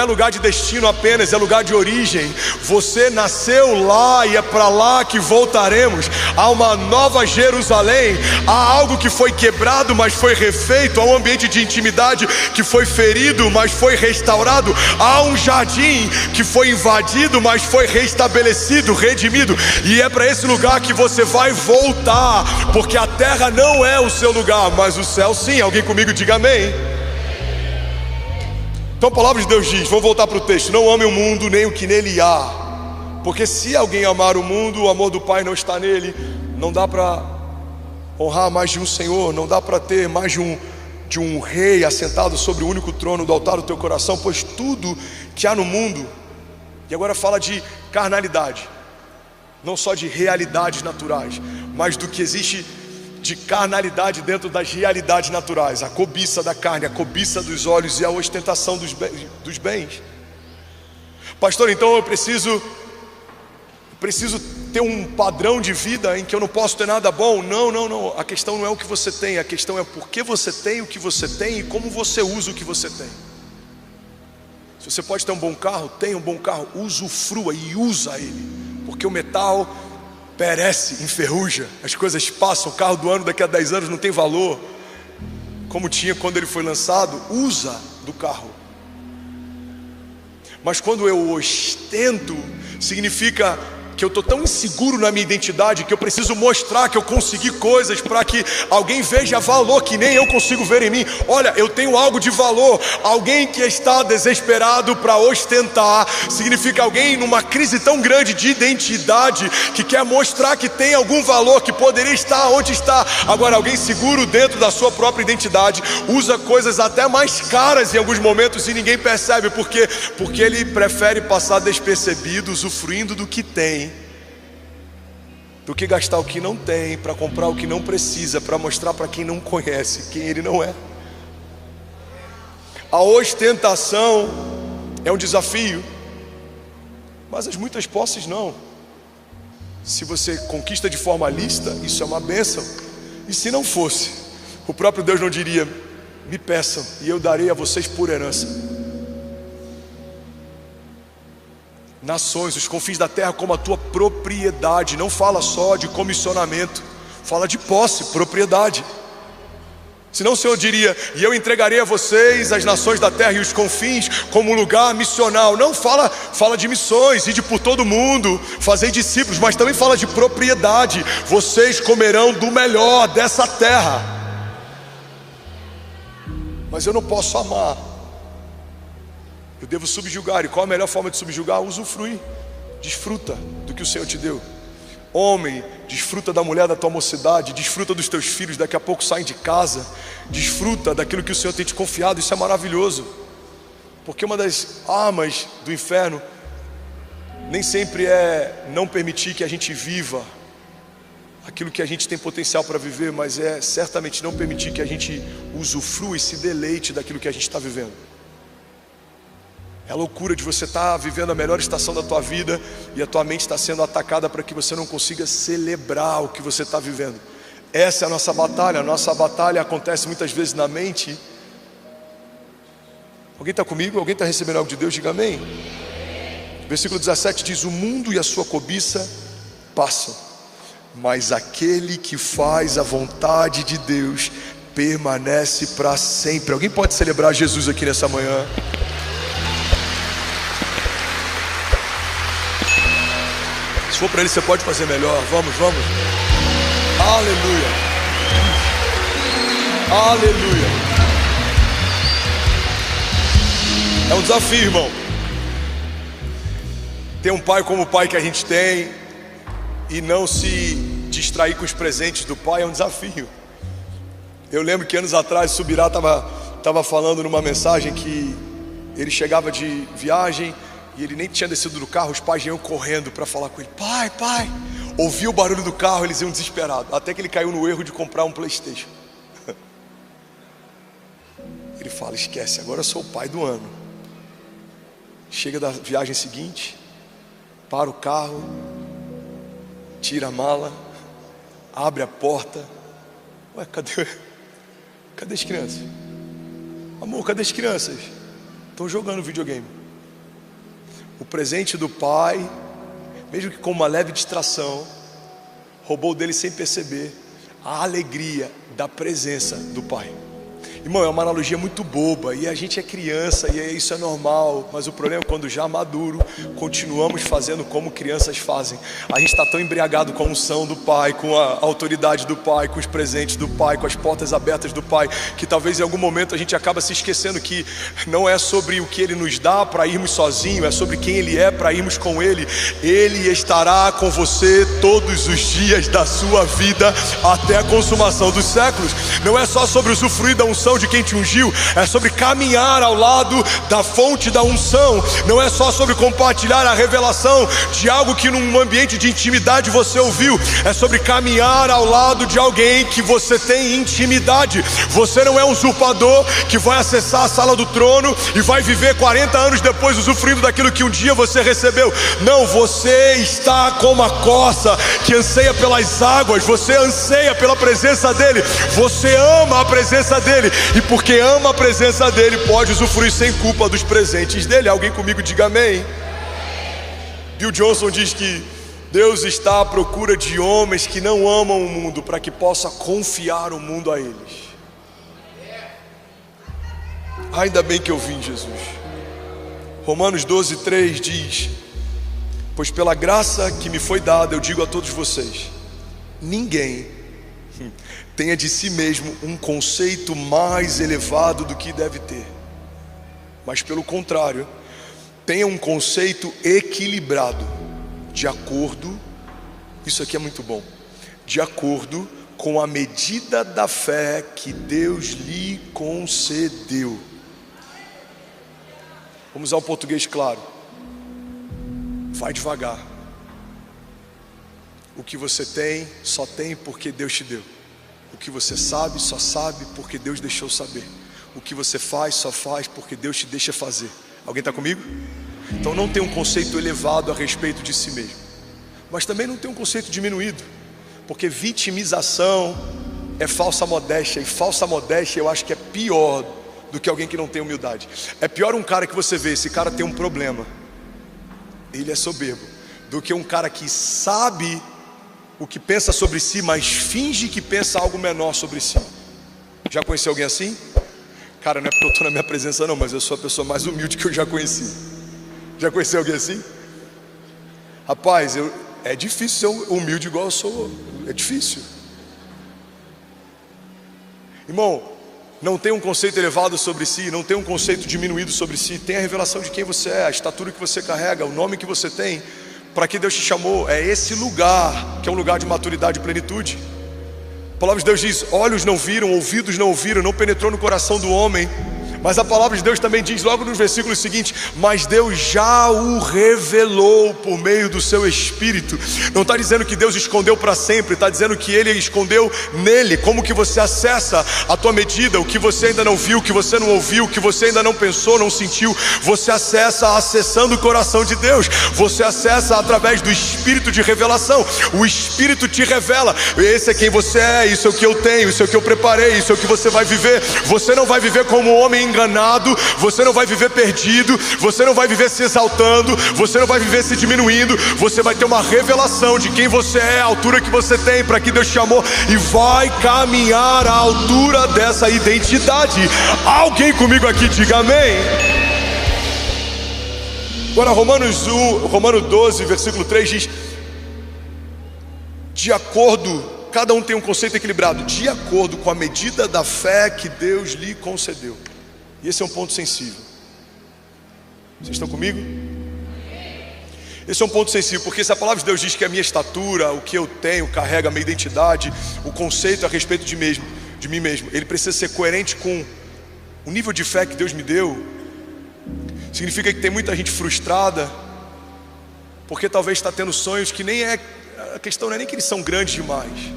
é lugar de destino apenas, é lugar de origem. Você nasceu lá e é para lá que voltaremos. Há uma nova Jerusalém, há algo que foi quebrado, mas foi refeito. Há um ambiente de intimidade que foi ferido, mas foi restaurado. Há um jardim que foi invadido, mas foi restabelecido, redimido. E é para esse lugar que você vai voltar, porque a terra não é o seu lugar, mas o céu sim. Alguém comigo diga amém. Então a palavra de Deus diz, vamos voltar para o texto: não ame o mundo nem o que nele há, porque se alguém amar o mundo, o amor do Pai não está nele. Não dá para honrar mais de um Senhor, não dá para ter mais de um rei assentado sobre o único trono do altar do teu coração, pois tudo que há no mundo, e agora fala de carnalidade, não só de realidades naturais, mas do que existe de carnalidade dentro das realidades naturais, a cobiça da carne, a cobiça dos olhos e a ostentação dos bens. Pastor, então eu preciso ter um padrão de vida em que eu não posso ter nada bom. Não, a questão não é o que você tem, a questão é por que você tem o que você tem e como você usa o que você tem. Se você pode ter um bom carro, tenha um bom carro, usufrua e usa ele, porque o metal perece, enferruja, as coisas passam. O carro do ano daqui a 10 anos não tem valor como tinha quando ele foi lançado. Usa do carro. Mas quando eu ostento, significa que eu estou tão inseguro na minha identidade que eu preciso mostrar que eu consegui coisas para que alguém veja valor que nem eu consigo ver em mim. Olha, eu tenho algo de valor. Alguém que está desesperado para ostentar significa alguém numa crise tão grande de identidade que quer mostrar que tem algum valor, que poderia estar onde está. Agora, alguém seguro dentro da sua própria identidade usa coisas até mais caras em alguns momentos e ninguém percebe. Por quê? Porque ele prefere passar despercebido, usufruindo do que tem, do que gastar o que não tem, para comprar o que não precisa, para mostrar para quem não conhece quem ele não é. A ostentação é um desafio, mas as muitas posses não. Se você conquista de forma lícita, isso é uma bênção. E se não fosse, o próprio Deus não diria: me peçam e eu darei a vocês por herança nações, os confins da terra como a tua propriedade. Não fala só de comissionamento, fala de posse, propriedade. Senão o Senhor diria: e eu entregarei a vocês as nações da terra e os confins como lugar missional. Não fala de missões, ide por todo mundo, fazei discípulos, mas também fala de propriedade. Vocês comerão do melhor dessa terra. Mas eu não posso amar, eu devo subjugar. E qual a melhor forma de subjugar? Usufruir. Desfruta do que o Senhor te deu. Homem, desfruta da mulher da tua mocidade, desfruta dos teus filhos, daqui a pouco saem de casa, desfruta daquilo que o Senhor tem te confiado. Isso é maravilhoso, porque uma das armas do inferno nem sempre é não permitir que a gente viva aquilo que a gente tem potencial para viver, mas é certamente não permitir que a gente usufrua e se deleite daquilo que a gente está vivendo. É a loucura de você estar vivendo a melhor estação da tua vida e a tua mente está sendo atacada para que você não consiga celebrar o que você está vivendo. Essa é a nossa batalha. A nossa batalha acontece muitas vezes na mente. Alguém está comigo? Alguém está recebendo algo de Deus? Diga amém. Versículo 17 diz: o mundo e a sua cobiça passam, mas aquele que faz a vontade de Deus permanece para sempre. Alguém pode celebrar Jesus aqui nessa manhã? Se for para ele, você pode fazer melhor. Vamos. Aleluia. Aleluia. É um desafio, irmão. Ter um pai como o pai que a gente tem e não se distrair com os presentes do pai é um desafio. Eu lembro que anos atrás o Subirá estava falando numa mensagem que ele chegava de viagem e ele nem tinha descido do carro, os pais iam correndo para falar com ele: pai. Ouvia o barulho do carro, eles iam desesperados, até que ele caiu no erro de comprar um PlayStation. Ele fala: esquece, agora eu sou o pai do ano. Chega da viagem seguinte, para o carro, tira a mala, abre a porta. Ué, cadê as crianças? Amor, cadê as crianças? Estão jogando videogame. o presente do pai, mesmo que com uma leve distração, roubou dele sem perceber a alegria da presença do pai. Irmão, é uma analogia muito boba, e a gente é criança, e isso é normal, mas o problema é quando já maduro, continuamos fazendo como crianças fazem. A gente está tão embriagado com a unção do pai, com a autoridade do pai, com os presentes do pai, com as portas abertas do pai, que talvez em algum momento a gente acaba se esquecendo que não é sobre o que ele nos dá para irmos sozinhos, é sobre quem ele é para irmos com ele. Ele estará com você todos os dias da sua vida até a consumação dos séculos. Não é só sobre usufruir da unção de quem te ungiu, é sobre caminhar ao lado da fonte da unção. Não é só sobre compartilhar a revelação de algo que num ambiente de intimidade você ouviu, é sobre caminhar ao lado de alguém que você tem intimidade. Você não é um usurpador que vai acessar a sala do trono e vai viver 40 anos depois usufruindo daquilo que um dia você recebeu. Não, você está como a corça que anseia pelas águas, você anseia pela presença dele, você ama a presença dele, e porque ama a presença dele, pode usufruir sem culpa dos presentes dele. Alguém comigo diga amém. Bill Johnson diz que Deus está à procura de homens que não amam o mundo, para que possa confiar o mundo a eles. Ainda bem que eu vim, Jesus. Romanos 12:3 diz: pois pela graça que me foi dada, eu digo a todos vocês, ninguém tenha de si mesmo um conceito mais elevado do que deve ter, mas pelo contrário, tenha um conceito equilibrado, de acordo, isso aqui é muito bom, de acordo com a medida da fé que Deus lhe concedeu. Vamos usar um português claro. Vai devagar. O que você tem, só tem porque Deus te deu. O que você sabe, só sabe porque Deus deixou saber. O que você faz, só faz porque Deus te deixa fazer. Alguém está comigo? Então não tem um conceito elevado a respeito de si mesmo, mas também não tem um conceito diminuído, porque vitimização é falsa modéstia, e falsa modéstia eu acho que é pior do que alguém que não tem humildade. É pior um cara que você vê, esse cara tem um problema, ele é soberbo, do que um cara que sabe o que pensa sobre si, mas finge que pensa algo menor sobre si. Já conheceu alguém assim? Cara, não é porque eu estou na minha presença não, mas eu sou a pessoa mais humilde que eu já conheci. Já conheceu alguém assim? Rapaz, é difícil ser humilde igual eu sou. É difícil. Irmão, não tem um conceito elevado sobre si, não tem um conceito diminuído sobre si. Tem a revelação de quem você é, a estatura que você carrega, o nome que você tem, para que Deus te chamou. É esse lugar que é um lugar de maturidade e plenitude. A palavra de Deus diz: olhos não viram, ouvidos não ouviram, não penetrou no coração do homem. Mas a palavra de Deus também diz logo nos versículos seguintes: mas Deus já o revelou por meio do seu Espírito. Não está dizendo que Deus escondeu para sempre, está dizendo que Ele escondeu nele. Como que você acessa a tua medida? O que você ainda não viu, o que você não ouviu, o que você ainda não pensou, não sentiu, você acessa acessando o coração de Deus. Você acessa através do Espírito de revelação. O Espírito te revela: esse é quem você é, isso é o que eu tenho, isso é o que eu preparei, isso é o que você vai viver. Você não vai viver como um homem enganado, você não vai viver perdido, você não vai viver se exaltando, você não vai viver se diminuindo. Você vai ter uma revelação de quem você é, a altura que você tem, para que Deus te chamou, e vai caminhar à altura dessa identidade. Alguém comigo aqui diga amém. Agora Romanos 12, versículo 3 diz: de acordo, cada um tem um conceito equilibrado, de acordo com a medida da fé que Deus lhe concedeu. E esse é um ponto sensível. Vocês estão comigo? Esse é um ponto sensível, porque se a palavra de Deus diz que a minha estatura, o que eu tenho, carrega a minha identidade, o conceito a respeito de mim mesmo, ele precisa ser coerente com o nível de fé que Deus me deu. Significa que tem muita gente frustrada, porque talvez está tendo sonhos que nem é, a questão não é nem que eles são grandes demais,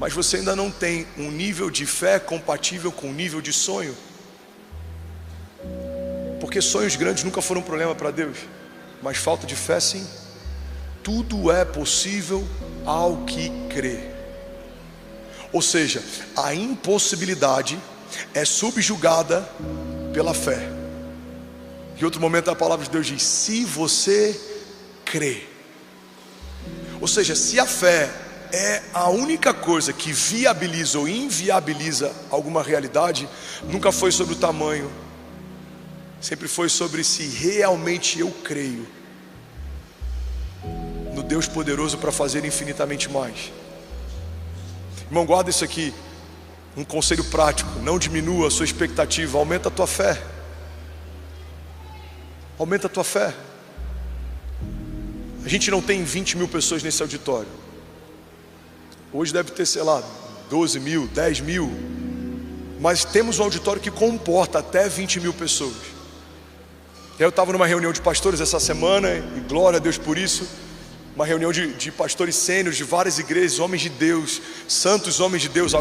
mas você ainda não tem um nível de fé compatível com o nível de sonho. Porque sonhos grandes nunca foram um problema para Deus, mas falta de fé sim. Tudo é possível ao que crê. Ou seja, a impossibilidade é subjugada pela fé. Em outro momento a palavra de Deus diz: se você crê. Ou seja, se a fé é a única coisa que viabiliza ou inviabiliza alguma realidade, nunca foi sobre o tamanho, sempre foi sobre se realmente eu creio no Deus poderoso para fazer infinitamente mais. Irmão, guarda isso aqui, um conselho prático: não diminua a sua expectativa, aumenta a tua fé. Aumenta a tua fé. A gente não tem 20 mil pessoas nesse auditório. Hoje deve ter, sei lá, 12 mil, 10 mil. Mas temos um auditório que comporta até 20 mil pessoas. Eu estava numa reunião de pastores essa semana, e glória a Deus por isso. Uma reunião de pastores sêniores de várias igrejas, homens de Deus, santos homens de Deus.